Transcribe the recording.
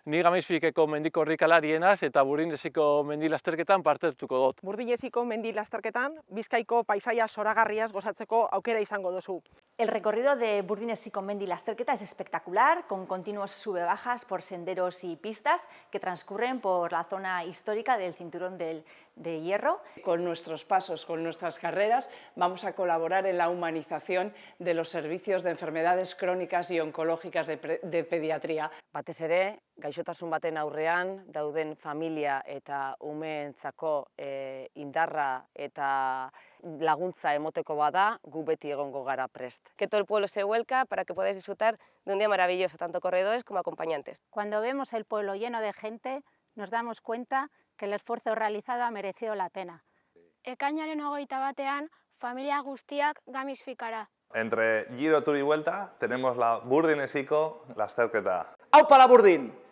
Ni Gamaizfikeko mendikorrikalarienaz eta Burdineziko mendi lasterketan parte hartuko dut. Burdineziko mendi lasterketan, Bizkaiko paisaia zoragarriaz gozatzeko aukera izango duzu. El recorrido de Burdineziko mendi lasterketa es espectacular, con continuos sube-bajas por senderos y pistas que transcurren por la zona histórica del Cinturón de Hierro. Con nuestros pasos, con nuestras carreras, vamos a colaborar en la humanización de los servicios de enfermedades crónicas y oncológicas de pediatría. Batez ere, gaixotasun baten aurrean dauden familia eta umeentzako indarra eta laguntza emoteko bada, gu beti egongo gara prest. Que todo el pueblo se vuelca para que podáis disfrutar de un día maravilloso, tanto corredores como acompañantes. Cuando vemos el pueblo lleno de gente, nos damos cuenta que el esfuerzo realizado ha merecido la pena. Ekainaren 21ean, familia guztiak Gamaizfikara. Entre Giro, Tour y Vuelta tenemos la Burdineziko lasterketa. ¡Aupa la Burdin!